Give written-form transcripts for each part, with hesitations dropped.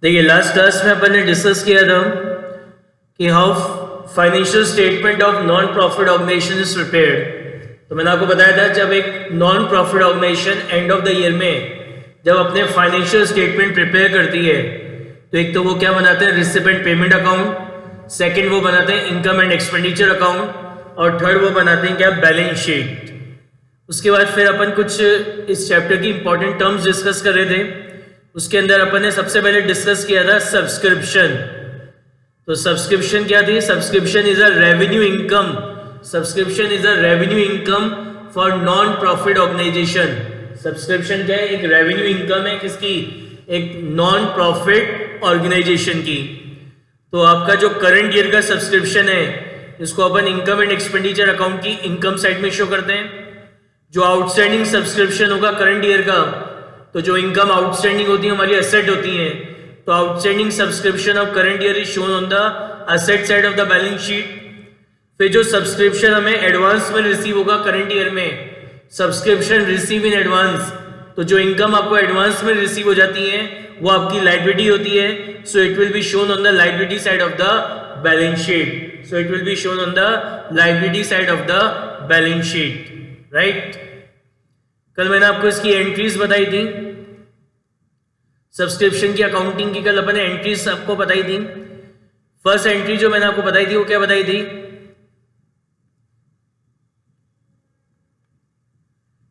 देखिए last class में अपन ने डिस्कस किया था कि how financial statement of non profit organisation is prepared. तो मैंने आपको बताया था जब एक non profit organisation end of the year में जब अपने फाइनेंशियल स्टेटमेंट प्रिपेयर करती है तो एक तो वो क्या बनाते हैं, रिसिपेंट पेमेंट अकाउंट, सेकंड वो बनाते हैं इनकम एंड एक्सपेंडिचर अकाउंट, और थर्ड वो बनाते हैं क्या, बैलेंस शीट। उसके बाद फिर अपन कुछ इस चैप्टर की इंपॉर्टेंट टर्म्स डिस्कस कर रहे थे। उसके अंदर अपन ने सबसे पहले डिस्कस किया था सब्सक्रिप्शन। तो सब्सक्रिप्शन क्या थी? Subscription is a revenue income. Subscription is a revenue income for non profit organisation. Subscription क्या है? एक रेवेन्यू इनकम है किसकी? एक नॉन प्रॉफिट ऑर्गेनाइजेशन की। तो आपका जो करंट ईयर का सब्सक्रिप्शन है इसको अपन इनकम एंड एक्सपेंडिचर अकाउंट की इनकम साइड में शो करते हैं। जो आउटस्टैंडिंग सब्सक्रिप्शन होगा करंट ईयर का, तो जो इनकम आउटस्टैंडिंग होती है हमारी एसेट होती है, तो outstanding subscription of current year is shown on the asset side of the balance sheet. फिर जो सब्सक्रिप्शन हमें एडवांस में रिसीव होगा करंट ईयर में, सब्सक्रिप्शन रिसीव इन एडवांस, तो जो इनकम आपको एडवांस में रिसीव हो जाती है वो आपकी लायबिलिटी होती है। सो it will be shown on the liability side of the balance sheet. So it will be shown on the liability side of the balance sheet, right. कल मैंने आपको इसकी एंट्रीज बताई थी, सब्सक्रिप्शन की अकाउंटिंग की कल अपन ने एंट्रीज आपको बताई थी। फर्स्ट एंट्री जो मैंने आपको बताई थी वो क्या बताई थी?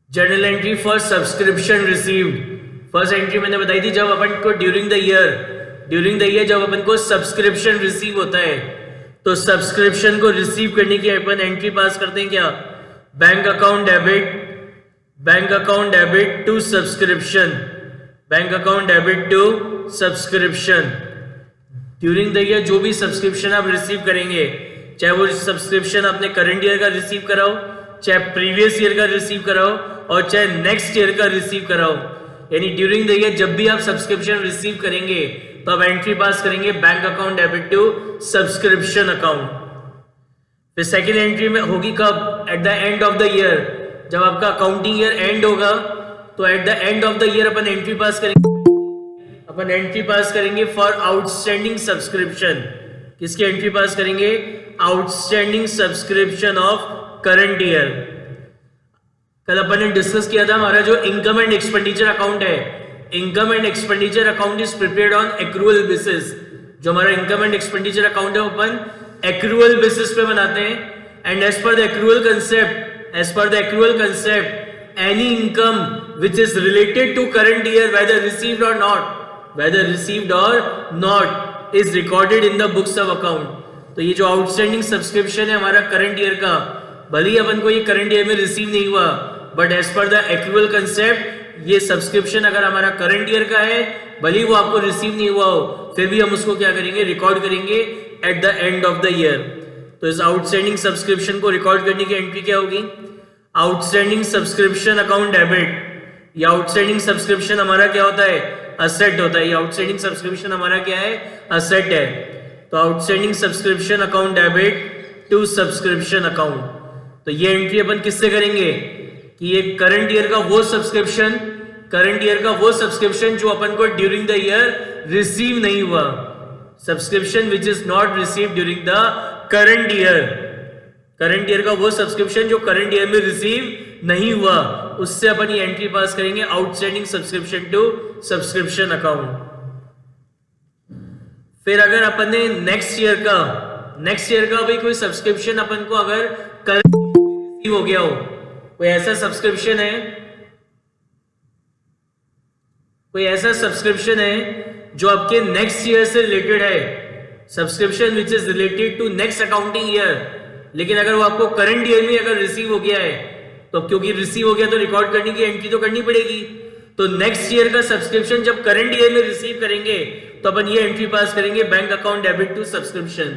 Journal entry for subscription received. First entry मैंने बताई थी जब अपन को ड्यूरिंग द ईयर जब अपन को सब्सक्रिप्शन रिसीव होता है तो सब्सक्रिप्शन को रिसीव करने की अपन एंट्री पास करते हैं क्या? Bank account debit to subscription, bank account debit to subscription. During the year जो भी सब्सक्रिप्शन आप रिसीव करेंगे, चाहे वो सब्सक्रिप्शन आपने करंट ईयर का रिसीव कराओ, चाहे प्रीवियस ईयर का रिसीव कराओ, और चाहे नेक्स्ट ईयर का रिसीव कराओ, यानी ड्यूरिंग द ईयर जब भी आप सब्सक्रिप्शन रिसीव करेंगे तो आप एंट्री पास करेंगे bank account debit to subscription account. फिर सेकेंड एंट्री में होगी कब? At the end of the year. जब आपका अकाउंटिंग ईयर एंड होगा तो एट द एंड ऑफ द ईयर अपन एंट्री पास करेंगे फॉर आउटस्टैंडिंग सब्सक्रिप्शन। किसकी एंट्री पास करेंगे? Outstanding subscription of current year. कल अपन ने डिस्कस किया था हमारा जो इनकम एंड एक्सपेंडिचर अकाउंट है, income and expenditure account is prepared on accrual basis. जो हमारा इनकम एंड एक्सपेंडिचर अकाउंट है अपन एक्रूअल बेसिस पे बनाते हैं। And as per the accrual concept any income which is related to current year whether received or not is recorded in the books of account। तो ये जो outstanding subscription है हमारा current year का, भले ही अपन को ये करंट ईयर में रिसीव नहीं हुआ, but as per the accrual concept ये सब्सक्रिप्शन अगर हमारा करंट ईयर का है, भले ही वो आपको रिसीव नहीं हुआ हो, फिर भी हम उसको क्या करेंगे? रिकॉर्ड करेंगे at the end of the year. तो इस आउटस्टैंडिंग सब्सक्रिप्शन को रिकॉर्ड करने की एंट्री क्या होगी? Outstanding subscription account debit. ये आउटस्टैंडिंग सब्सक्रिप्शन हमारा क्या होता है? असेट होता है। ये आउटस्टैंडिंग सब्सक्रिप्शन हमारा क्या है? असेट है। तो outstanding subscription account debit to subscription account. तो ये एंट्री अपन किससे करेंगे कि ये करंट ईयर का वो सब्सक्रिप्शन जो अपन को ड्यूरिंग द ईयर रिसीव नहीं हुआ, subscription which is not receive during the current year का वो सब्सक्रिप्शन जो करंट ईयर में रिसीव नहीं हुआ, उससे अपन ये एंट्री पास करेंगे outstanding subscription to subscription account. फिर अगर अपन ने नेक्स्ट ईयर का भाई कोई सब्सक्रिप्शन अपन को अगर करंट रिसीव हो गया हो, कोई ऐसा सब्सक्रिप्शन है जो आपके नेक्स्ट ईयर से रिलेटेड है, subscription which is related to next accounting year, लेकिन अगर वो आपको करंट ईयर में अगर रिसीव हो गया है, तो क्योंकि रिसीव हो गया तो रिकॉर्ड करने की एंट्री तो करनी पड़ेगी। तो नेक्स्ट ईयर का सब्सक्रिप्शन जब करंट ईयर में रिसीव करेंगे तो अपन ये एंट्री पास करेंगे bank account debit to subscription.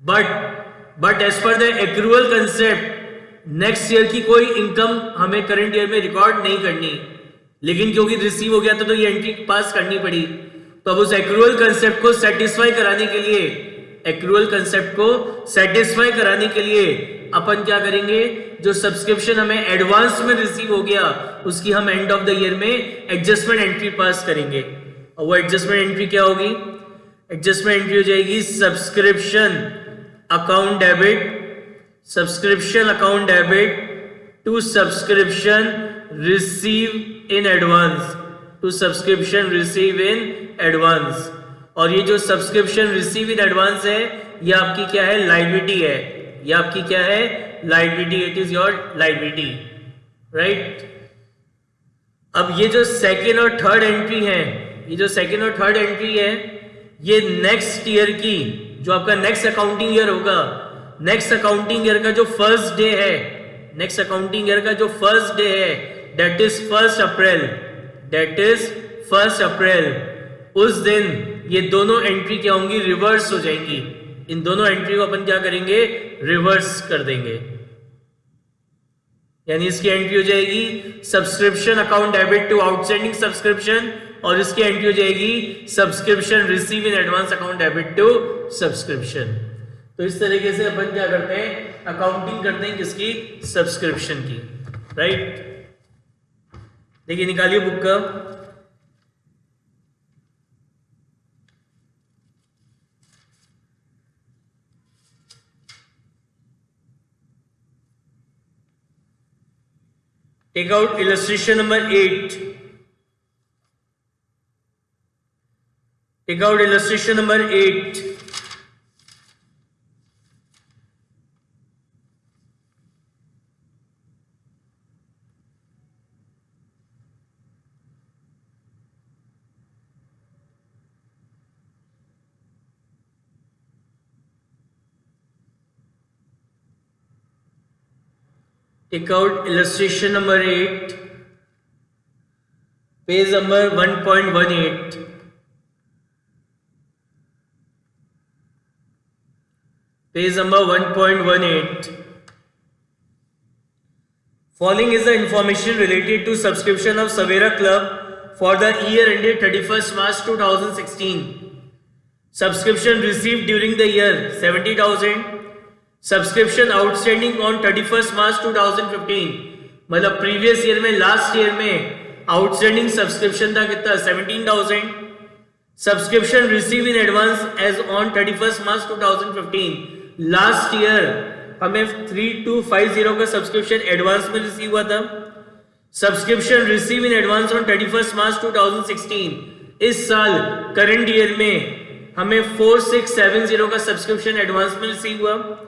But as per the accrual concept next year की कोई इनकम हमें करंट ईयर में रिकॉर्ड नहीं करनी, लेकिन क्योंकि रिसीव हो गया तो ये एंट्री पास करनी पड़ी। तो अब उस एक्रूअल कंसेप्ट को सेटिस्फाई कराने के लिए अपन क्या करेंगे? जो सब्सक्रिप्शन हमें एडवांस में रिसीव हो गया उसकी हम एंड ऑफ द ईयर में एडजस्टमेंट एंट्री पास करेंगे। और वो एडजस्टमेंट एंट्री क्या होगी? एडजस्टमेंट एंट्री हो जाएगी subscription account debit, subscription account debit to subscription receive in advance, to subscription receive in advance. और ये जो सब्सक्रिप्शन रिसीव इन एडवांस है ये आपकी क्या है? लायबिलिटी है। ये आपकी क्या है? Liability. It is your liability, right. अब ये जो सेकेंड और थर्ड एंट्री है, ये जो सेकेंड और थर्ड एंट्री है, ये नेक्स्ट ईयर की, जो आपका नेक्स्ट अकाउंटिंग ईयर होगा, नेक्स्ट अकाउंटिंग ईयर का जो फर्स्ट डे है, नेक्स्ट अकाउंटिंग ईयर का जो फर्स्ट डे है, that is 1 April, that is 1 अप्रैल। उस दिन ये दोनों एंट्री क्या होंगी? रिवर्स हो जाएंगी। इन दोनों एंट्री को अपन क्या करेंगे? रिवर्स कर देंगे। यानी इसकी एंट्री हो जाएगी subscription account debit to outstanding subscription, और इसकी एंट्री हो जाएगी subscription receive in advance account debit to subscription. तो इस तरीके से अपन क्या करते हैं? अकाउंटिंग करते हैं किसकी? सब्सक्रिप्शन की, राइट। देखिए निकालिए बुक का। Take out illustration number 8. Take out illustration number 8. Take out illustration number 8, page number 1.18. Page number 1.18. Following is the information related to subscription of Savera Club for the year ended 31st March 2016. Subscription received during the year 70,000. Subscription outstanding on 31st March 2015, मतलब previous year में, last year में outstanding subscription था कितना? 17,000. Subscription receive in advance as on 31st March 2015, last year हमें 3250 का subscription advance में receive हुआ था। Subscription receive in advance on 31st March 2016, इस साल करंट ईयर में हमें 4670 का सब्सक्रिप्शन एडवांस में रिसीव हुआ।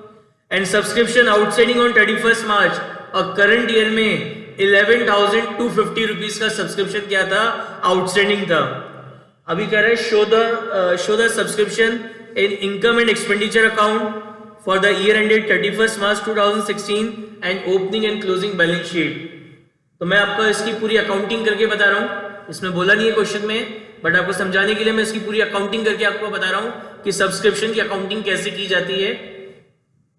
And subscription outstanding on 31st March, और करंट ईयर में 11,250 रुपीज का सब्सक्रिप्शन क्या था? आउटस्टैंडिंग था। अभी कह रहे हैं show the subscription in income and expenditure account for the year ended 31st March 2016 and opening and closing balance sheet. तो मैं आपको इसकी पूरी अकाउंटिंग करके बता रहा हूं, इसमें बोला नहीं है क्वेश्चन में, बट आपको समझाने के लिए मैं इसकी पूरी अकाउंटिंग करके आपको बता रहा हूं कि सब्सक्रिप्शन की अकाउंटिंग कैसे की जाती है।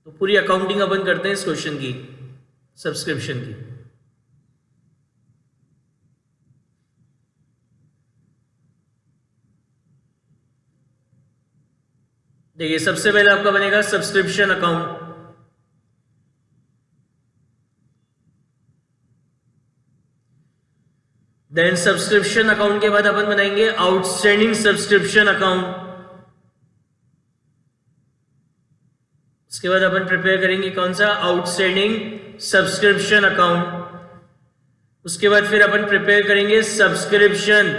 तो पूरी अकाउंटिंग अपन करते हैं इस क्वेश्चन की, सब्सक्रिप्शन की। देखिए सबसे पहले आपका बनेगा subscription account. Then subscription account के बाद अपन बनाएंगे आउटस्टैंडिंग सब्सक्रिप्शन अकाउंट। उसके बाद अपन प्रिपेयर करेंगे कौन सा? Outstanding subscription account. उसके बाद फिर अपन प्रिपेयर करेंगे subscription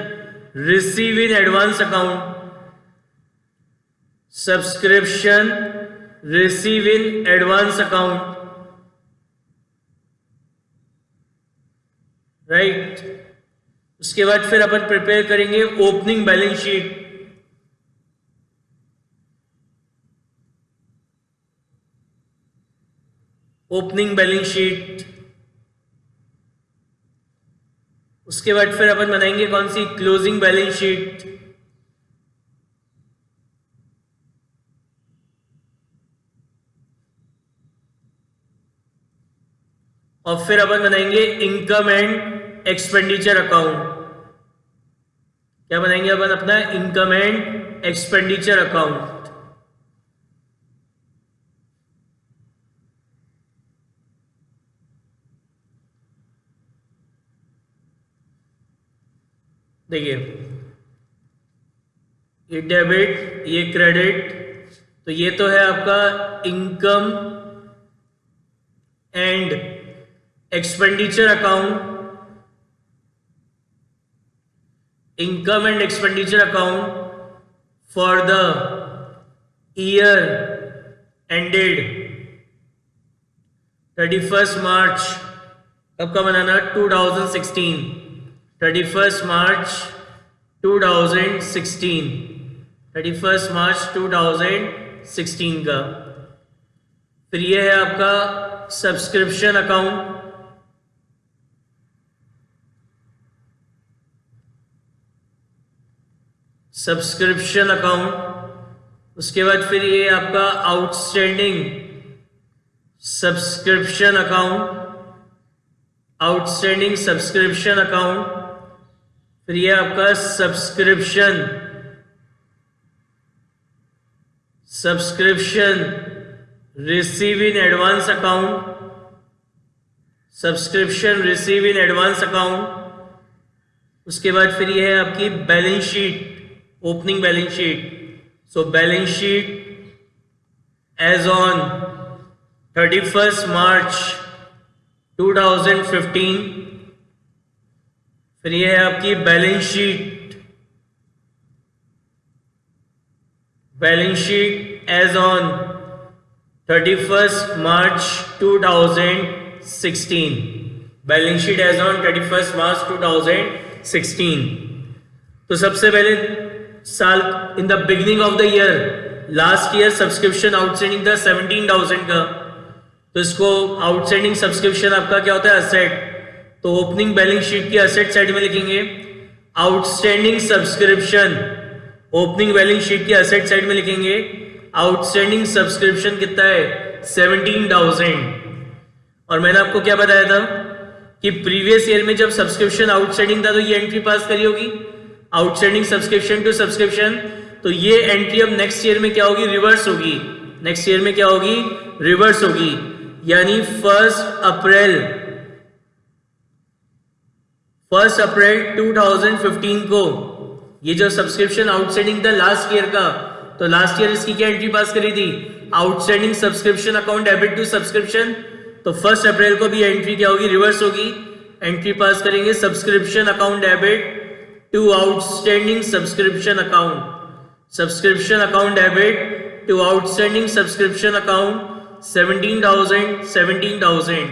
receive in advance account, subscription receive in advance account, right. उसके बाद फिर अपन प्रिपेयर करेंगे opening balance sheet. Opening balance sheet. उसके बाद फिर अपन बनाएंगे कौन सी? Closing balance sheet. और फिर अपन बनाएंगे इनकम एंड एक्सपेंडिचर अकाउंट। क्या बनाएंगे अपन? अपना इनकम एंड एक्सपेंडिचर अकाउंट। देखिए ये डेबिट, ये क्रेडिट, तो ये तो है आपका income and expenditure account, income and expenditure account for the year ended 31st March, कब का बनाना, 2016, 31st March 2016, 31st March 2016 का। फिर ये है आपका सब्सक्रिप्शन अकाउंट, सब्सक्रिप्शन अकाउंट। उसके बाद फिर ये आपका outstanding subscription account, outstanding subscription account. फिर ये आपका subscription receive in advance account, subscription receive in advance account. उसके बाद फिर ये है आपकी balance sheet, opening balance sheet. So balance sheet as on 31st March 2015। फिर ये है आपकी balance sheet as on 31st March 2016, balance sheet as on 31st March 2016। तो सबसे पहले साल in the beginning of the year, last year subscription outstanding था 17,000 का, तो इसको आउटस्टैंडिंग सब्सक्रिप्शन आपका क्या होता है, असेट। तो ओपनिंग बैलेंस शीट की असेट साइड में लिखेंगे outstanding subscription, opening balance sheet की असेट साइड में लिखेंगे आउटस्टैंडिंग सब्सक्रिप्शन कितना है, 17,000। और मैंने आपको क्या बताया था कि प्रीवियस ईयर में जब सब्सक्रिप्शन आउटस्टैंडिंग था तो ये एंट्री पास करी होगी, आउटस्टैंडिंग सब्सक्रिप्शन टू सब्सक्रिप्शन। तो ये एंट्री अब नेक्स्ट ईयर में क्या होगी, रिवर्स होगी। नेक्स्ट ईयर में क्या होगी, रिवर्स होगी। यानी 1 अप्रैल 2015 को ये जो सब्सक्रिप्शन आउटस्टैंडिंग था लास्ट ईयर का, तो लास्ट ईयर इसकी क्या एंट्री पास करी थी, outstanding subscription account debit to subscription. तो 1 अप्रैल को भी एंट्री क्या होगी, रिवर्स होगी। एंट्री पास करेंगे subscription account debit to outstanding subscription account, subscription account debit to outstanding subscription account 17,000।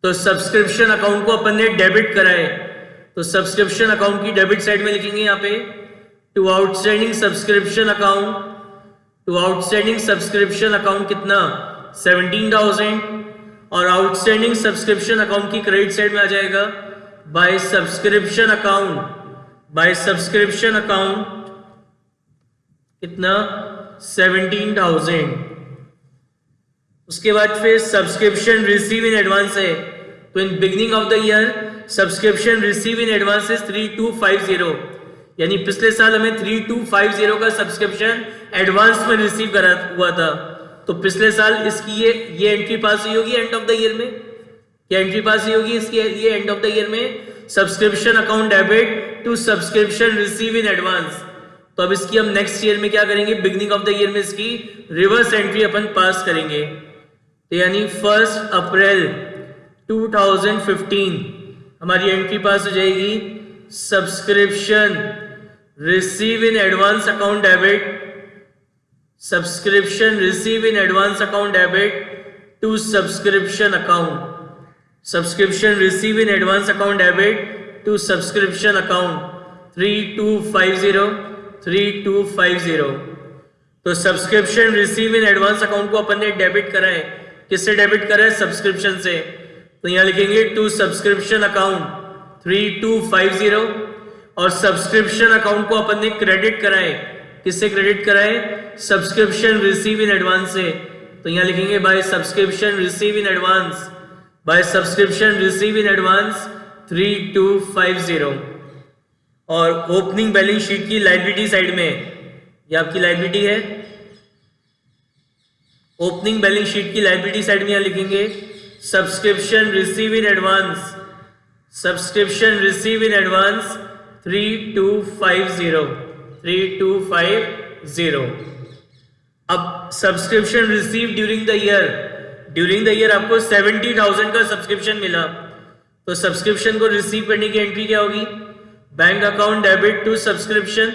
तो सब्सक्रिप्शन अकाउंट को अपन ने डेबिट कराए, तो सब्सक्रिप्शन अकाउंट की डेबिट साइड में लिखेंगे यहाँ पे to outstanding subscription account, to outstanding subscription account कितना, 17,000। और आउटस्टैंडिंग सब्सक्रिप्शन अकाउंट की क्रेडिट साइड में आ जाएगा by subscription account, by subscription account कितना, 17,000। उसके बाद फिर सब्सक्रिप्शन रिसीव इन एडवांस है, तो in beginning of the year subscription receive in advance है 3250, यानी पिछले साल हमें 3250 का सब्सक्रिप्शन एडवांस में रिसीव करा हुआ था। तो पिछले साल इसकी ये एंट्री पास हुई होगी एंड ऑफ द ईयर में, क्या एंट्री पास हुई होगी इसकी ये एंड ऑफ द ईयर में, subscription account debit to subscription receive in advance. तो अब इसकी हम नेक्स्ट ईयर में क्या करेंगे, बिगिनिंग ऑफ द ईयर में इसकी रिवर्स एंट्री अपन पास करेंगे। तो यानी 1 अप्रैल 2015 हमारी एंट्री पास हो जाएगी subscription receive in advance account debit, subscription receive in advance account debit to subscription account, subscription receive in advance account debit to subscription account 3250। तो subscription receive in advance account को अपन ने debit करा है, किससे debit करा है, subscription से। तो यहां लिखेंगे टू सब्सक्रिप्शन अकाउंट 3250। और सब्सक्रिप्शन अकाउंट को अपन ने क्रेडिट करा है, किससे क्रेडिट करा है, सब्सक्रिप्शन रिसीव इन एडवांस से। तो यहां लिखेंगे by subscription receive in advance, by subscription receive in advance 3250। और ओपनिंग बैलेंस शीट की लायबिलिटी साइड में, ये आपकी लायबिलिटी है, ओपनिंग बैलेंस शीट की लायबिलिटी साइड में यहां लिखेंगे subscription receive in advance, subscription receive in advance 3250, 3250। अब subscription receive during the year आपको 70,000 का सब्सक्रिप्शन मिला, तो सब्सक्रिप्शन को रिसीव करने की एंट्री क्या होगी? Bank account debit to subscription.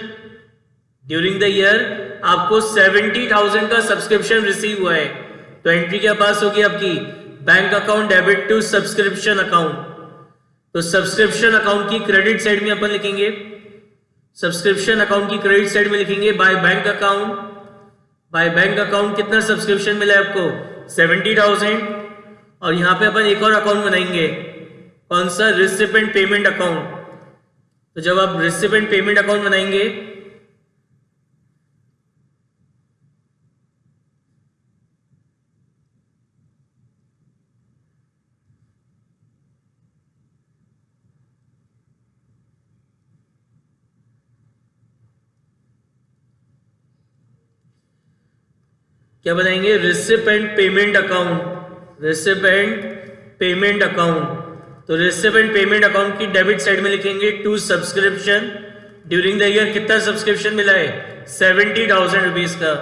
During the year आपको 70,000 का सब्सक्रिप्शन रिसीव हुआ है, तो एंट्री क्या पास होगी आपकी? Bank account debit to subscription account. तो सब्सक्रिप्शन अकाउंट की क्रेडिट साइड में अपन लिखेंगे, सब्सक्रिप्शन अकाउंट की क्रेडिट साइड में लिखेंगे by bank account. By bank account कितना सब्सक्रिप्शन मिला है आपको? 70,000। और यहां पे अपन एक और अकाउंट बनाएंगे, कौन सा? Receipt and payment account. तो जब आप रिसिपेंट पेमेंट अकाउंट बनाएंगे क्या बनाएंगे? Receipt and payment account. Receipt and payment account. तो रिसिपेंट पेमेंट अकाउंट की डेबिट साइड में लिखेंगे to subscription. During the year कितना सब्सक्रिप्शन मिला है? 70,000 रुपीज का।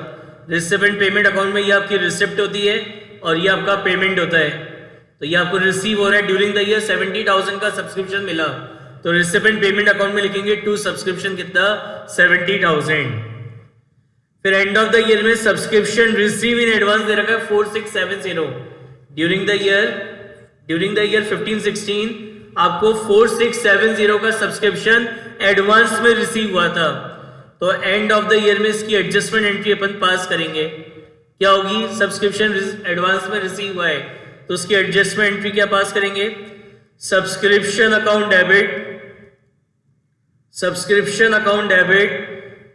रिसिपेंट पेमेंट अकाउंट में ये आपकी रिसिप्ट होती है और ये आपका पेमेंट होता है, तो ये आपको रिसीव हो रहा है ड्यूरिंग द ईयर 70,000 का सब्सक्रिप्शन मिला, तो रिसिपेंट पेमेंट अकाउंट में लिखेंगे टू सब्सक्रिप्शन कितना? 70,000। फिर एंड ऑफ द ईयर में सब्सक्रिप्शन रिसीव इन एडवांस दे रखा है 4670। ड्यूरिंग द ईयर 15-16 आपको 4670 का सब्सक्रिप्शन एडवांस में रिसीव हुआ था, तो एंड ऑफ द ईयर में इसकी एडजस्टमेंट एंट्री अपन पास करेंगे। क्या होगी? सब्सक्रिप्शन एडवांस में रिसीव हुआ है, तो उसकी एडजस्टमेंट एंट्री क्या पास करेंगे? Subscription account debit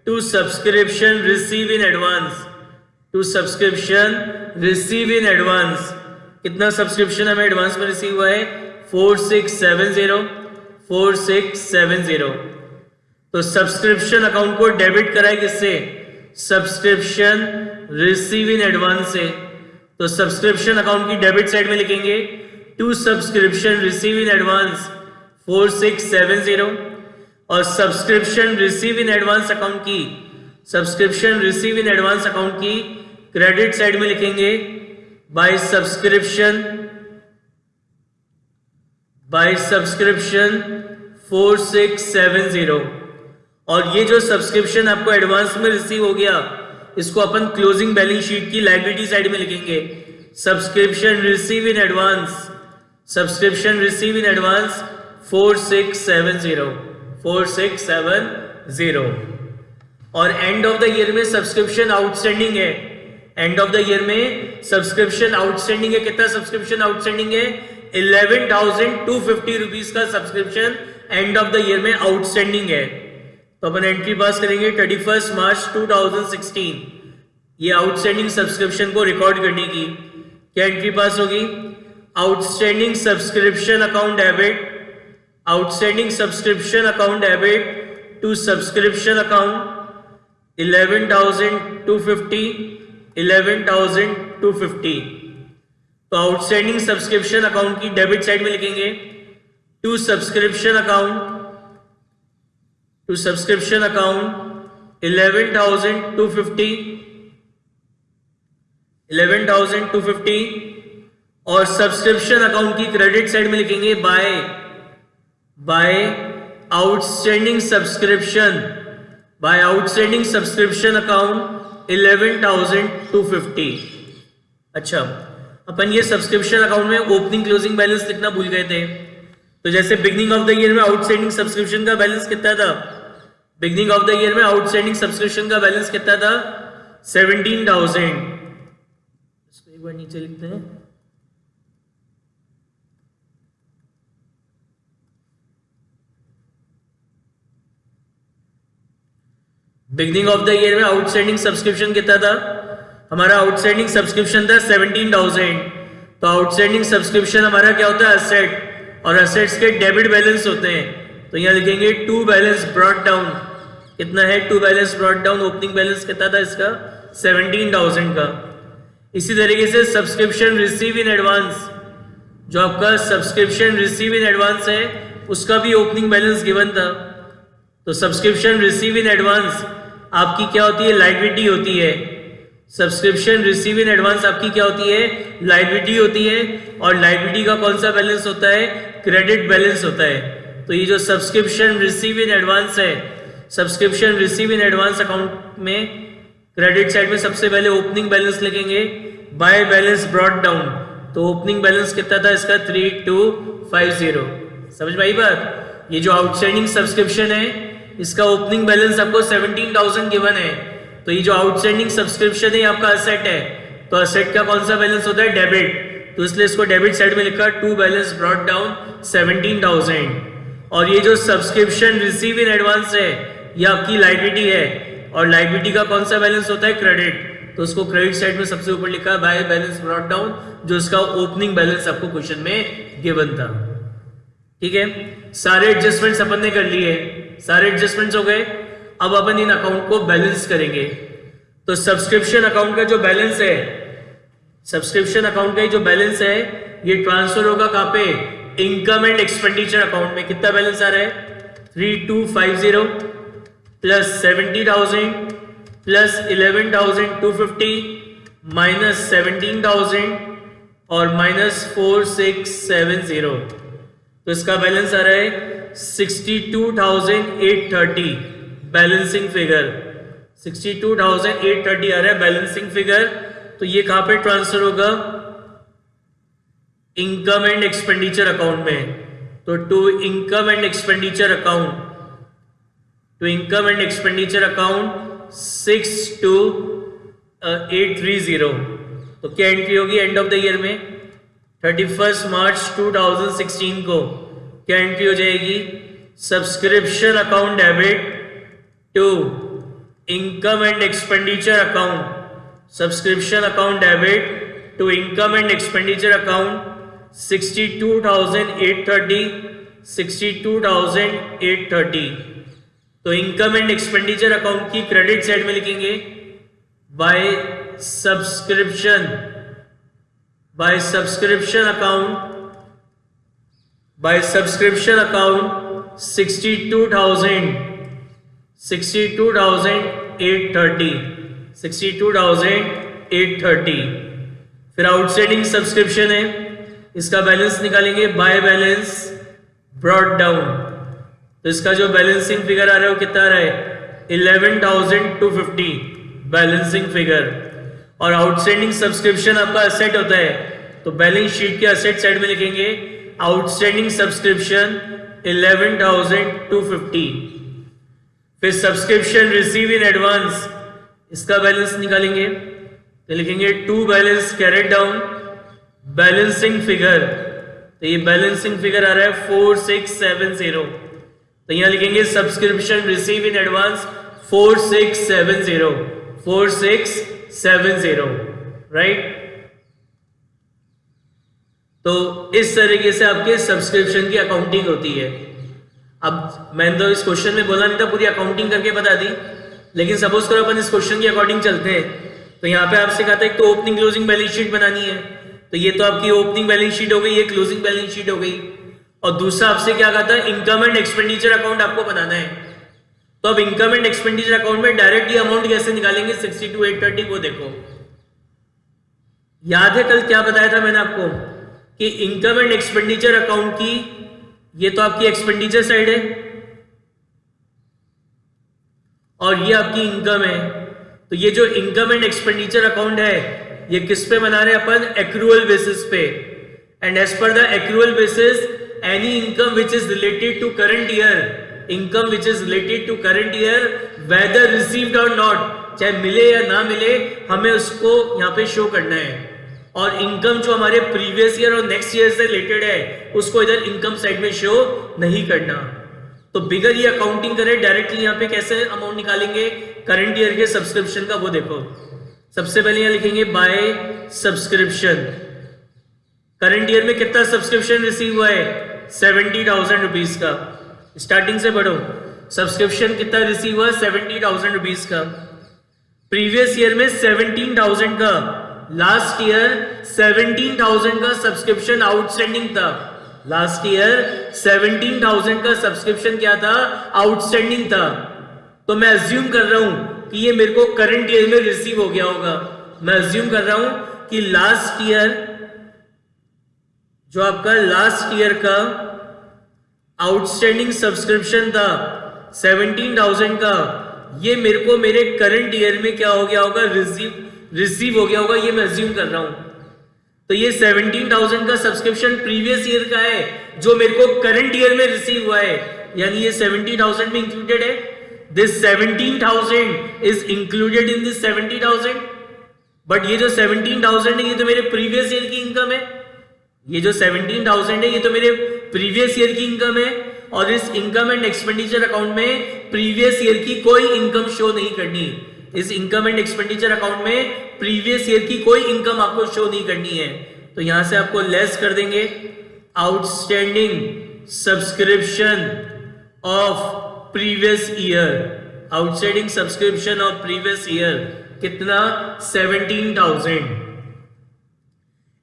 to subscription receive in advance. कितना सब्सक्रिप्शन हमें एडवांस में रिसीव हुआ है? 4670। तो सब्सक्रिप्शन अकाउंट को डेबिट कराए किससे? सब्सक्रिप्शन रिसीव इन एडवांस से। तो सब्सक्रिप्शन अकाउंट की डेबिट साइड में लिखेंगे to subscription receive in advance 4670, और subscription receive in advance account की क्रेडिट साइड में लिखेंगे बाय सब्सक्रिप्शन 4670। और ये जो सब्सक्रिप्शन आपको एडवांस में रिसीव हो गया, इसको अपन क्लोजिंग बैलेंस शीट की लायबिलिटी साइड में लिखेंगे सब्सक्रिप्शन रिसीव इन एडवांस 4670। और एंड ऑफ द ईयर में सब्सक्रिप्शन आउटस्टैंडिंग है। कितना सब्सक्रिप्शन आउटस्टैंडिंग है? 11,250 रुपीज का subscription end of the year में आउटस्टैंडिंग है। तो अपन एंट्री पास करेंगे 31 मार्च 2016 ये आउटस्टैंडिंग सब्सक्रिप्शन को रिकॉर्ड करने की। क्या एंट्री पास होगी? Outstanding subscription account debit to subscription account 11,250। तो आउटस्टैंडिंग सब्सक्रिप्शन अकाउंट की डेबिट साइड में लिखेंगे टू सब्सक्रिप्शन अकाउंट 11,250 और सब्सक्रिप्शन अकाउंट की क्रेडिट साइड में लिखेंगे बाय आउटस्टैंडिंग सब्सक्रिप्शन अकाउंट 11,250। अच्छा, अपन ये सब्सक्रिप्शन अकाउंट में ओपनिंग क्लोजिंग बैलेंस लिखना भूल गए थे। तो जैसे बिगनिंग ऑफ द ईयर में आउटस्टैंडिंग सब्सक्रिप्शन का बैलेंस कितना था? 17,000। इसको एक बार नीचे लिखते हैं। बिगनिंग ऑफ द ईयर में आउटस्टैंडिंग सब्सक्रिप्शन कितना था? हमारा आउटस्टैंडिंग सब्सक्रिप्शन था 17,000। तो आउटस्टैंडिंग सब्सक्रिप्शन हमारा क्या होता है? एसेट, और एसेट्स के डेबिट बैलेंस होते हैं। तो यहाँ लिखेंगे टू बैलेंस ब्रॉट डाउन। कितना है to balance brought down? Opening balance कितना था इसका? 17,000 का। इसी तरीके से सब्सक्रिप्शन रिसीव इन एडवांस, जो आपका सब्सक्रिप्शन रिसीव इन एडवांस है उसका भी ओपनिंग बैलेंस गिवन था। तो सब्सक्रिप्शन रिसीव इन एडवांस आपकी क्या होती है, लायबिलिटी होती है। सब्सक्रिप्शन रिसीव इन एडवांस आपकी क्या होती है, लायबिलिटी होती है। और लायबिलिटी का कौन सा बैलेंस होता है, क्रेडिट बैलेंस होता है। तो ये जो सब्सक्रिप्शन रिसीव इन एडवांस है, subscription receive in advance account में क्रेडिट साइड में सबसे पहले ओपनिंग बैलेंस लिखेंगे, बाय बैलेंस ब्रॉट डाउन। तो ओपनिंग बैलेंस कितना था इसका, 3250। समझ में आई बात। ये जो आउटस्टैंडिंग सब्सक्रिप्शन है इसका ओपनिंग बैलेंस आपको 17,000 गिवन है। तो ये जो आउटस्टैंडिंग सब्सक्रिप्शन है आपका असेट है, तो असेट का कौन सा बैलेंस होता है, डेबिट। तो इसलिए इसको डेबिट साइड में लिखा, टू बैलेंस ब्रॉट डाउन 17,000। और ये जो सब्सक्रिप्शन रिसीव इन एडवांस है ये आपकी लायबिलिटी है, और लायबिलिटी का कौन सा बैलेंस होता है, क्रेडिट। तो उसको क्रेडिट साइड में सबसे ऊपर लिखा बाय बैलेंस ब्रॉट डाउन, जो इसका ओपनिंग बैलेंस आपको क्वेश्चन में गिवन था। ठीक है, सारे एडजस्टमेंट्स अपन ने कर लिए, सारे एडजस्टमेंट्स हो गए। अब अपन इन अकाउंट को बैलेंस करेंगे। तो सब्सक्रिप्शन अकाउंट का जो बैलेंस है, सब्सक्रिप्शन अकाउंट का जो बैलेंस है ये ट्रांसफर होगा कहां पे, इनकम एंड एक्सपेंडिचर अकाउंट में। कितना बैलेंस आ रहा है, 3250 प्लस 70,000 प्लस 11,250 माइनस 17,000 और माइनस 4670। तो इसका बैलेंस आ रहा है 62,830 बैलेंसिंग फिगर, 62,830 आ रहा है बैलेंसिंग फिगर। तो ये कहां पे ट्रांसफर होगा, इनकम एंड एक्सपेंडिचर अकाउंट में। तो to income and expenditure account, to income and expenditure account 62,830। तो क्या एंट्री होगी एंड ऑफ द ईयर में, 31 मार्च 2016 को क्या एंट्री हो जाएगी, subscription account debit to income and expenditure account, subscription account debit to income and expenditure account 62,830, 62,830। तो income and expenditure account की क्रेडिट साइड में लिखेंगे by subscription account, by subscription account 62,830। फिर आउटस्टैंडिंग सब्सक्रिप्शन है, इसका balance निकालेंगे by balance brought down. तो इसका जो बैलेंसिंग फिगर आ रहा है वो कितना आ रहा है, 11,250 बैलेंसिंग फिगर। और आउटस्टैंडिंग सब्सक्रिप्शन आपका असेट होता है, तो बैलेंस शीट के असेट साइड में लिखेंगे आउटस्टैंडिंग सब्सक्रिप्शन 11,250। फिर सब्सक्रिप्शन रिसीव इन एडवांस, इसका बैलेंस निकालेंगे तो लिखेंगे to balance carried down balancing figure. तो ये बैलेंसिंग फिगर आ रहा है 4670। तो यहां लिखेंगे subscription receive in advance 4670, right. तो इस तरीके से आपके सब्सक्रिप्शन की अकाउंटिंग होती है। अब मैंने तो इस क्वेश्चन में बोला नहीं था पूरी अकाउंटिंग करके बता दी, लेकिन सपोज करो अपन इस क्वेश्चन के अकॉर्डिंग चलते हैं। तो यहाँ पे आपसे कहा था एक तो ओपनिंग क्लोजिंग बैलेंस शीट बनानी है, तो ये तो आपकी ओपनिंग बैलेंस शीट हो गई, ये क्लोजिंग बैलेंस शीट हो गई। और दूसरा आपसे क्या कहा था, इनकम एंड एक्सपेंडिचर अकाउंट आपको बनाना है। तो अब इनकम एंड एक्सपेंडिचर अकाउंट में डायरेक्टली अमाउंट कैसे निकालेंगे 62,830, वो देखो। याद है कल क्या बताया था मैंने आपको कि इनकम एंड एक्सपेंडिचर अकाउंट की ये तो आपकी एक्सपेंडिचर साइड है और ये आपकी इनकम है। तो ये जो इनकम एंड एक्सपेंडिचर अकाउंट है ये किस पे बना रहे हैं अपन, एक्रूअल बेसिस पे। And as per the accrual basis any income which is related to current year, income which is related to current year whether received or not, चाहे मिले या ना मिले, हमें उसको यहाँ पे शो करना है। और इनकम जो हमारे प्रीवियस ईयर और नेक्स्ट ईयर से रिलेटेड है उसको इधर इनकम साइड में शो नहीं करना। तो बिगर ये अकाउंटिंग करें डायरेक्टली यहाँ पे कैसे अमाउंट निकालेंगे करंट ईयर के सब्सक्रिप्शन का, वो देखो। सबसे पहले यहाँ लिखेंगे बाय सब्सक्रिप्शन। करंट ईयर में कितना सब्सक्रिप्शन रिसीव हुआ है, 70,000 रुपीज का। स्टार्टिंग से बढ़ो, सब्सक्रिप्शन कितना रिसीव हुआ, 70,000 रुपीज का। प्रीवियस ईयर में 17,000 का, लास्ट ईयर 17,000 का सब्सक्रिप्शन आउटस्टैंडिंग था। लास्ट ईयर 17,000 का सब्सक्रिप्शन क्या था, आउटस्टैंडिंग था। तो मैं अज्यूम कर रहा हूं कि ये मेरे को करंट ईयर में रिसीव हो गया होगा। मैं अज्यूम कर रहा हूं कि लास्ट ईयर जो आपका लास्ट ईयर का आउटस्टैंडिंग सब्सक्रिप्शन था 17,000 का, ये मेरे को मेरे करंट ईयर में क्या हो गया होगा, रिसीव हो गया होगा। ये मैं अज्यूम कर रहा हूं। तो ये 17,000 का सब्सक्रिप्शन प्रीवियस ईयर का है जो मेरे को करंट ईयर में रिसीव हुआ है, यानी ये 70,000 में इंक्लूडेड है। This 17,000 is included in this 70,000, but ये जो 17,000 है ये तो मेरे प्रीवियस ईयर की इनकम है। ये जो 17,000 है ये तो मेरे प्रीवियस ईयर की इनकम है, और इस इनकम एंड एक्सपेंडिचर अकाउंट में प्रीवियस ईयर की कोई इनकम शो नहीं करनी। इस इनकम एंड एक्सपेंडिचर अकाउंट में प्रीवियस ईयर की कोई इनकम आपको शो नहीं करनी है। तो यहां से आपको लेस कर देंगे outstanding subscription of previous year. Outstanding subscription of previous year कितना, 17,000।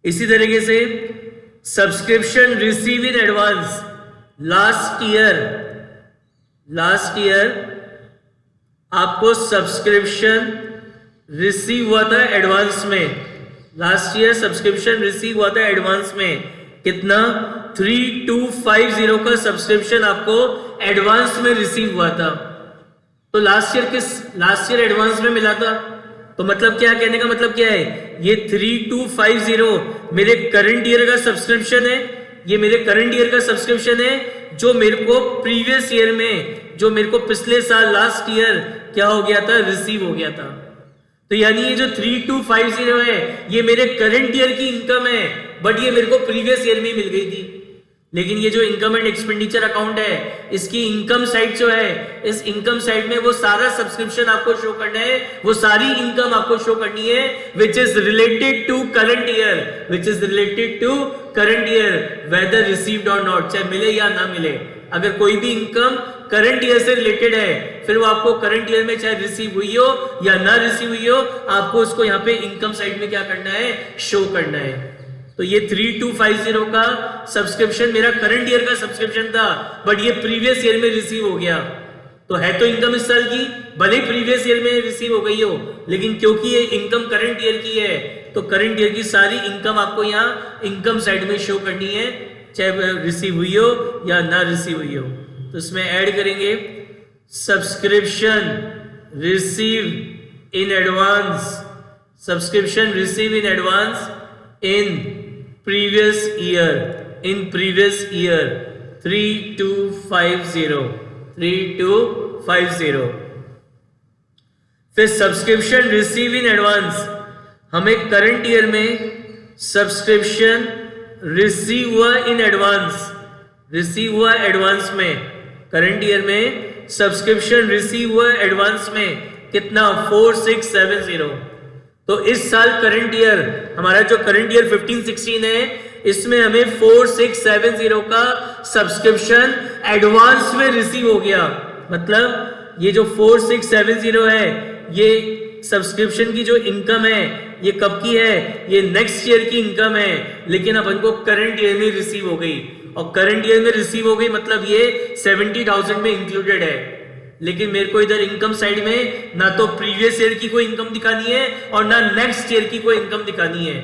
इसी तरीके से subscription receive in advance. Last year आपको सब्सक्रिप्शन रिसीव हुआ था एडवांस में। लास्ट ईयर सब्सक्रिप्शन रिसीव हुआ था एडवांस में कितना, 3250 का सब्सक्रिप्शन आपको एडवांस में रिसीव हुआ था। तो लास्ट ईयर एडवांस में मिला था। तो मतलब क्या, कहने का मतलब क्या है, ये 3250 मेरे करंट ईयर का सब्सक्रिप्शन है। ये मेरे करंट ईयर का सब्सक्रिप्शन है जो मेरे को प्रीवियस ईयर में, जो मेरे को पिछले साल लास्ट ईयर क्या हो गया था, रिसीव हो गया था। तो यानी ये जो 3250 है ये मेरे करंट ईयर की इनकम है, बट ये मेरे को प्रीवियस ईयर में मिल गई थी। लेकिन ये जो इनकम एंड एक्सपेंडिचर अकाउंट है, इसकी इनकम साइड जो है, इस इनकम साइड में वो सारा सब्सक्रिप्शन आपको शो करना है, वो सारी इनकम आपको शो करनी है which is related to current year, which is related to current year whether received or not, चाहे मिले या ना मिले। अगर कोई भी इनकम करंट ईयर से रिलेटेड है, फिर वो आपको करंट ईयर में चाहे रिसीव हुई हो या ना रिसीव हुई हो, आपको उसको यहाँ पे इनकम साइड में क्या करना है, शो करना है। तो ये 3250 का सब्सक्रिप्शन मेरा करंट ईयर का सब्सक्रिप्शन था, बट ये प्रीवियस ईयर में रिसीव हो गया। तो है तो इनकम इस साल की, भले ही प्रीवियस ईयर में रिसीव हो गई हो, लेकिन क्योंकि ये इनकम करंट ईयर की है, तो करंट ईयर की सारी इनकम आपको यहाँ इनकम साइड में शो करनी है, चाहे रिसीव हुई हो या ना रिसीव हुई हो। तो इसमें ऐड करेंगे subscription receive in advance, subscription receive in advance in previous year, 3250। फिर सब्सक्रिप्शन रिसीव इन एडवांस, हमें करंट ईयर में सब्सक्रिप्शन रिसीव हुआ इन एडवांस, रिसीव हुआ एडवांस में, करंट ईयर में सब्सक्रिप्शन रिसीव हुआ एडवांस में कितना, 4670। तो इस साल करंट ईयर, हमारा जो करंट ईयर 15-16 है, इसमें हमें 4670 का सब्सक्रिप्शन एडवांस में रिसीव हो गया। मतलब ये जो 4670 है, ये सब्सक्रिप्शन की जो इनकम है, ये कब की है, ये नेक्स्ट ईयर की इनकम है, लेकिन अपन को करंट ईयर में रिसीव हो गई। और करंट ईयर में रिसीव हो गई मतलब ये 70,000 में इंक्लूडेड है। लेकिन मेरे को इधर इनकम साइड में ना तो प्रीवियस ईयर की कोई इनकम दिखानी है और ना नेक्स्ट ईयर की कोई इनकम दिखानी है,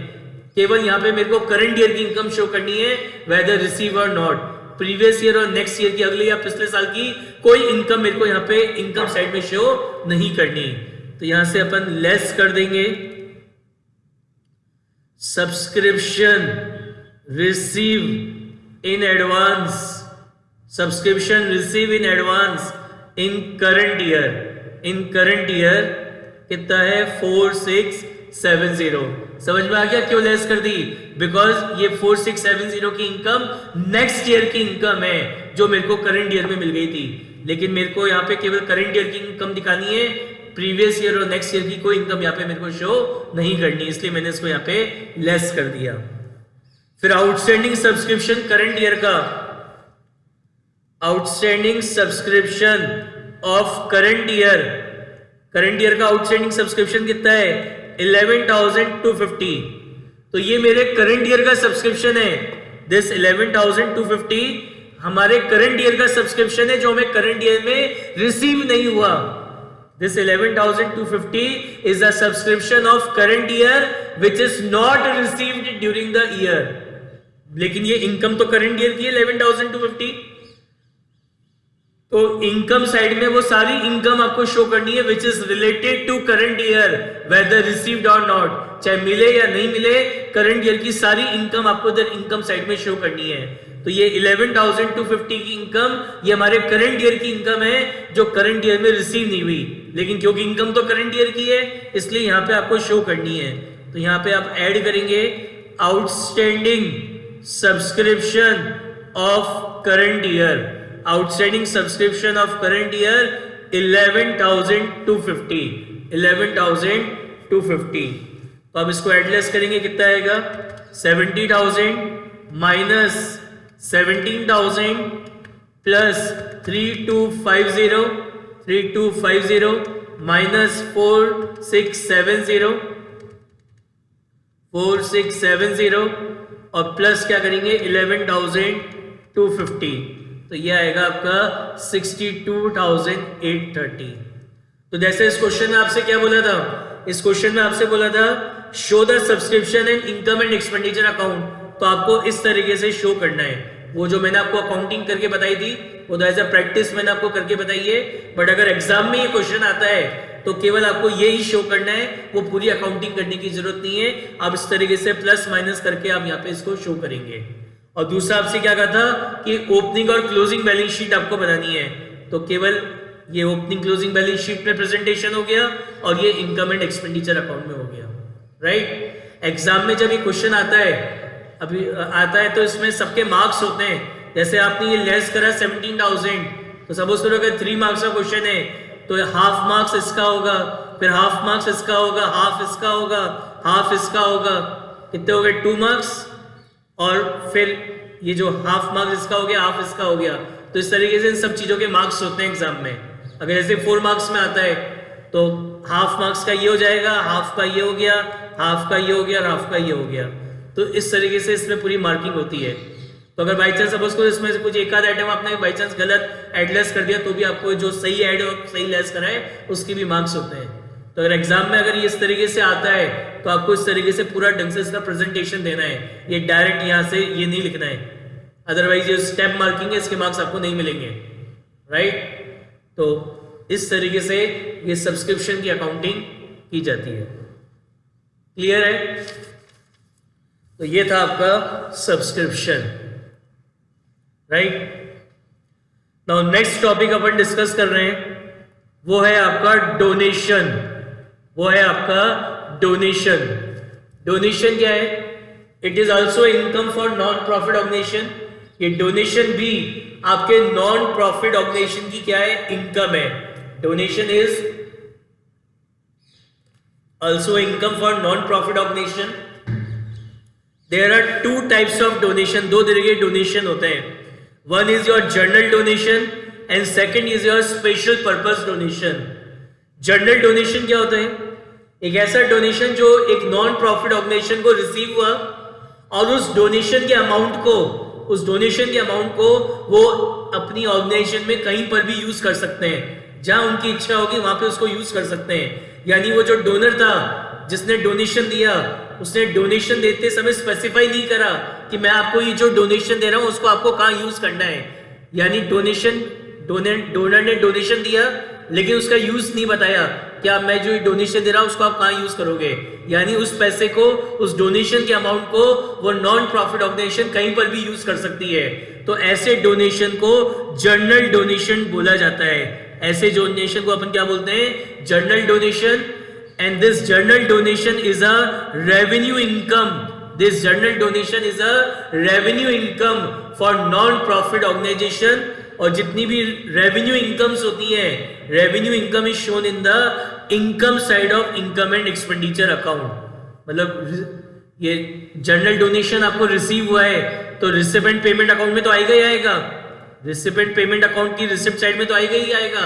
केवल यहाँ पे मेरे को करंट ईयर की इनकम शो करनी है, वेदर रिसीव और नॉट। प्रीवियस ईयर और नेक्स्ट ईयर की, अगले या पिछले साल की कोई इनकम मेरे को यहाँ पे इनकम साइड में शो नहीं करनी। तो यहां से अपन लेस कर देंगे subscription receive in advance, subscription receive in advance in current year, in current year कितना है, 4670। समझ में आ गया क्यों लेस कर दी, बिकॉज ये 4670 की इनकम नेक्स्ट ईयर की इनकम है जो मेरे को करंट ईयर में मिल गई थी। लेकिन मेरे को यहाँ पे केवल करंट ईयर की इनकम दिखानी है, प्रीवियस ईयर और नेक्स्ट ईयर की कोई इनकम यहाँ पे मेरे को शो नहीं करनी, इसलिए मैंने इसको यहाँ पे लेस कर दिया। फिर आउटस्टैंडिंग सब्सक्रिप्शन करंट ईयर का, outstanding subscription of current year, current year का आउटस्टैंडिंग सब्सक्रिप्शन कितना है, 11,250। तो ये मेरे करंट ईयर का सब्सक्रिप्शन है, दिस 11,250 हमारे करंट ईयर का सब्सक्रिप्शन है जो हमें करंट ईयर में रिसीव नहीं हुआ. This 11,250 is the subscription of current year which is not received during the year. लेकिन ये इनकम तो करंट ईयर की है 11,250. तो इनकम साइड में वो सारी इनकम आपको शो करनी है which is related to current year whether received or not. चाहे मिले या नहीं मिले, करंट ईयर की सारी इनकम आपको इधर इनकम साइड में शो करनी है. तो ये 11,250 की इनकम ये हमारे करंट ईयर की इनकम है जो करंट ईयर में रिसीव नहीं हुई. लेकिन क्योंकि इनकम तो करंट ईयर की है इसलिए यहां पे आपको शो करनी है. तो यहां पे आप ऐड करेंगे outstanding subscription of current year. Outstanding subscription of current year 11,250. 11,250. तो अब इसको एडलेस करेंगे, कितना आएगा? 70,000 माइनस 17,000 प्लस 3250 माइनस 4670 और प्लस क्या करेंगे 11,250. तो ये आएगा आपका 62,830. तो जैसे इस क्वेश्चन में आपसे क्या बोला था, इस क्वेश्चन में आपसे बोला था show the subscription and income and expenditure account. तो आपको इस तरीके से शो करना है. वो जो मैंने आपको अकाउंटिंग करके बताई थी वो तो एज अ प्रैक्टिस मैंने आपको करके बताई है. बट अगर एग्जाम में ये क्वेश्चन आता है तो केवल आपको ये ही शो करना है, वो पूरी अकाउंटिंग करने की जरूरत नहीं है. आप इस तरीके से प्लस माइनस करके आप यहाँ पे इसको शो करेंगे. और दूसरा आपसे क्या कहा था कि ओपनिंग और क्लोजिंग बैलेंस शीट आपको बनानी है. तो केवल ये ओपनिंग क्लोजिंग बैलेंस शीट में प्रेजेंटेशन हो गया और ये इनकम एंड एक्सपेंडिचर अकाउंट में हो गया. राइट. एग्जाम में जब ये क्वेश्चन आता है तो इसमें सबके मार्क्स होते हैं. जैसे आपने ये लेस करा 17,000, तो सपोज करो अगर 3 मार्क्स का क्वेश्चन है तो हाफ मार्क्स इसका होगा, फिर हाफ मार्क्स इसका होगा, हाफ इसका होगा, हाफ इसका होगा. कितने हो गए? 2 मार्क्स. और फिर ये जो हाफ मार्क्स इसका हो गया, हाफ इसका हो गया. तो इस तरीके से इन सब चीजों के मार्क्स होते हैं एग्जाम में. अगर जैसे 4 मार्क्स में आता है तो हाफ मार्क्स का ये हो जाएगा, हाफ का ये हो गया, हाफ का ये हो गया और हाफ का ये हो गया. तो इस तरीके से इसमें पूरी मार्किंग होती है. तो अगर बाई चांस सपोज को इसमें से कुछ एक आध आइटम आपने बाई चांस गलत एडलेस कर दिया तो भी आपको जो सही ऐड और सही लेस करा है उसके भी मार्क्स होते हैं. तो अगर एग्जाम में अगर ये इस तरीके से आता है तो आपको इस तरीके से पूरा ढंग से इसका प्रेजेंटेशन देना है. ये डायरेक्ट यहाँ से ये नहीं लिखना है, अदरवाइज ये स्टेप मार्किंग है, इसके मार्क्स आपको नहीं मिलेंगे. राइट. तो इस तरीके से ये सब्सक्रिप्शन की अकाउंटिंग की जाती है. क्लियर है? तो ये था आपका subscription. Right. Now next topic अपन डिस्कस कर रहे हैं वो है आपका डोनेशन. वो है आपका डोनेशन. डोनेशन क्या है? It is also income for non profit organisation. ये डोनेशन भी आपके नॉन प्रॉफिट ऑर्गेनाइजेशन की क्या है? इनकम है. Donation is also income for non profit organisation. There are 2 types of donation. 2 तरह के डोनेशन होते हैं. One is your general donation and second is your special purpose donation. General donation क्या होता है? एक ऐसा डोनेशन जो एक नॉन प्रॉफिट ऑर्गेनाइजेशन को रिसीव हुआ और उस डोनेशन के अमाउंट को वो अपनी ऑर्गेनाइजेशन में कहीं पर भी यूज कर सकते हैं. जहां उनकी इच्छा होगी वहां पे उसको यूज कर सकते हैं. यानी वो जो डोनर था जिसने डोनेशन दिया उसने डोनेशन देते समय स्पेसिफाई नहीं करा कि मैं आपको ये जो डोनेशन दे रहा हूं उसको आपको कहां यूज करना है. यानी डोनर ने डोनेशन दिया लेकिन उसका यूज नहीं बताया कि आप मैं जो डोनेशन दे रहा हूं उसको आप कहां यूज करोगे. यानी उस पैसे को, उस डोनेशन के अमाउंट को वो नॉन प्रॉफिट ऑर्गेनाइजेशन कहीं पर भी यूज कर सकती है. तो ऐसे डोनेशन को जनरल डोनेशन बोला जाता है. ऐसे डोनेशन को अपन क्या बोलते हैं? General donation. And this general donation is a revenue income. This general donation is a revenue income for non profit organisation. और जितनी भी रेवेन्यू इनकम्स होती है, revenue income is shown in the income side of income and expenditure account. मतलब ये general donation आपको receive हुआ है तो रिसिपेंट पेमेंट अकाउंट में तो आएगा ही आएगा. रिसिपेंट पेमेंट अकाउंट की रिसिप्ट साइड में तो आएगा ही आएगा.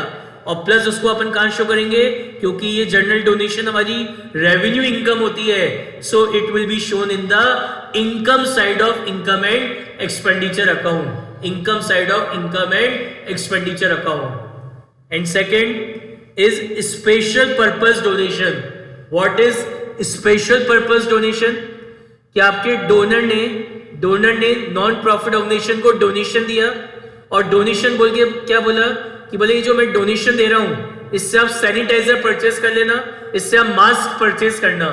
और प्लस उसको अपन कहां शो करेंगे? क्योंकि ये जनरल डोनेशन हमारी रेवेन्यू इनकम होती है, सो it will be shown in the income side of income and expenditure account, income side of income and expenditure account. And second is special purpose donation. What is special purpose donation? कि आपके donor ने non profit organisation को donation दिया, और donation बोल के क्या बोला कि बोले ये जो मैं डोनेशन दे रहा हूं इससे आप सैनिटाइजर परचेस कर लेना, इससे आप मास्क परचेस करना।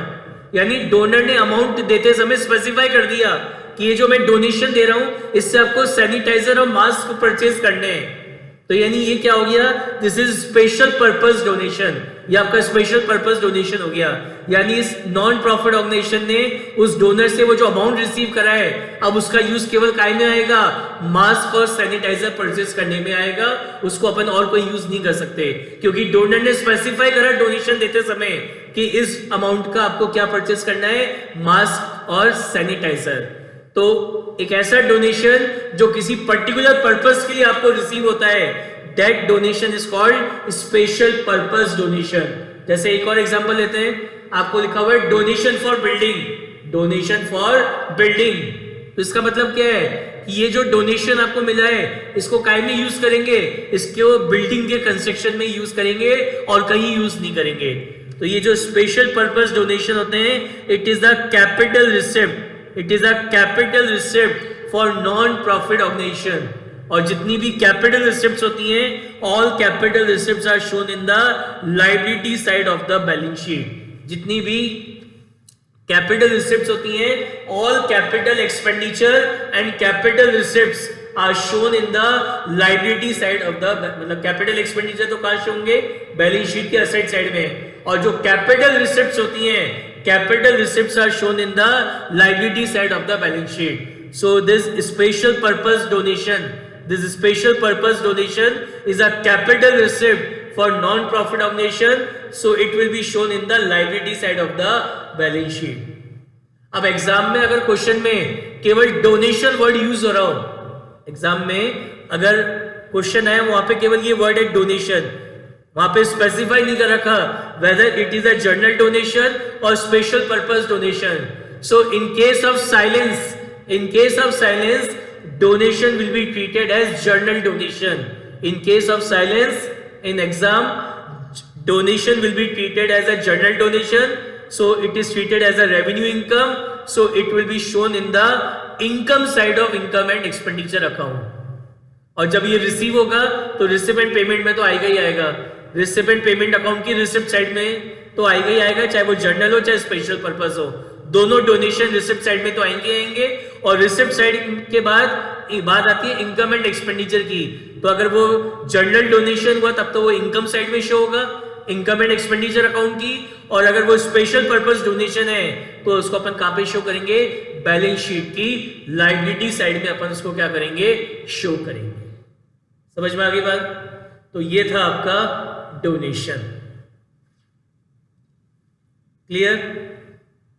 यानी डोनर ने अमाउंट देते समय स्पेसिफाई कर दिया कि ये जो मैं डोनेशन दे रहा हूं इससे आपको सैनिटाइजर और मास्क परचेस करने हैं। तो यानी ये क्या हो गया, this is special purpose donation, ये आपका स्पेशल पर्पस डोनेशन हो गया। यानी इस नॉन प्रॉफिट ऑर्गेनाइजेशन ने उस डोनर से वो जो अमाउंट रिसीव करा है अब उसका यूज केवल काय में आएगा, मास्क और सैनिटाइजर परचेस करने में आएगा, उसको अपन और कोई यूज नहीं कर सकते, क्योंकि डोनर ने स्पेसिफाई करा डोनेशन देते समय कि इस अमाउंट का आपको क्या परचेस करना है, मास्क और सैनिटाइजर। तो एक ऐसा डोनेशन जो किसी पर्टिकुलर पर्पस के लिए आपको रिसीव होता है, that donation is called special purpose donation. जैसे एक और एग्जांपल लेते हैं, आपको लिखा हुआ है donation for building, donation for building. तो इसका मतलब क्या है कि ये जो डोनेशन आपको मिला है इसको काय में यूज करेंगे, इसको बिल्डिंग के कंस्ट्रक्शन में यूज करेंगे और कहीं यूज नहीं करेंगे। तो ये जो स्पेशल पर्पस डोनेशन होते हैं, it is the capital receipt, it is a capital receipt for non profit organisation. और जितनी भी कैपिटल रिसिप्ट्स होती हैं, all capital receipts are shown in the liability side of the balance sheet. जितनी भी capital receipts होती हैं, all capital expenditure and capital receipts are shown in the liability side of the, मतलब capital expenditure तो कहां show होंगे, balance sheet के asset side में, और जो कैपिटल रिसिप्ट्स होती हैं, capital receipts are shown in the liability side of the balance sheet. So this special purpose donation is a capital receipt for non-profit organization, so it will be shown in the liability side of the balance sheet. अब exam में अगर question में केवल donation word use हो रहा हो, exam में अगर क्वेश्चन आया वहां पे केवल ये वर्ड है डोनेशन, वहां पे स्पेसिफाई नहीं कर रखा whether it is a general donation और special purpose donation. So in case of silence donation will be treated as general donation. In case of silence in exam donation will be treated as a general donation, so it is treated as a revenue income, so it will be shown in the income side of income and expenditure account. और जब ये receive होगा तो receipt and payment में तो आएगा ही आएगा, receipt and payment account की रिसिप्ट साइड में तो आएगा ही आएगा, चाहे वो जर्नल हो चाहे स्पेशल पर्पस हो, दोनों डोनेशन रिसिप्ट साइड में तो आएंगे। और रिसिप्ट साइड के बाद बात आती है इनकम एंड एक्सपेंडिचर की, तो अगर वो जनरल डोनेशन हुआ तब तो वो इनकम साइड में शो होगा, इनकम एंड एक्सपेंडिचर अकाउंट की, और अगर वो स्पेशल पर्पस डोनेशन है तो उसको अपन कहां पे शो करेंगे, बैलेंस शीट की लायबिलिटी साइड में अपन उसको क्या करेंगे, शो करेंगे। समझ में आ गई बात? तो ये था आपका डोनेशन। क्लियर?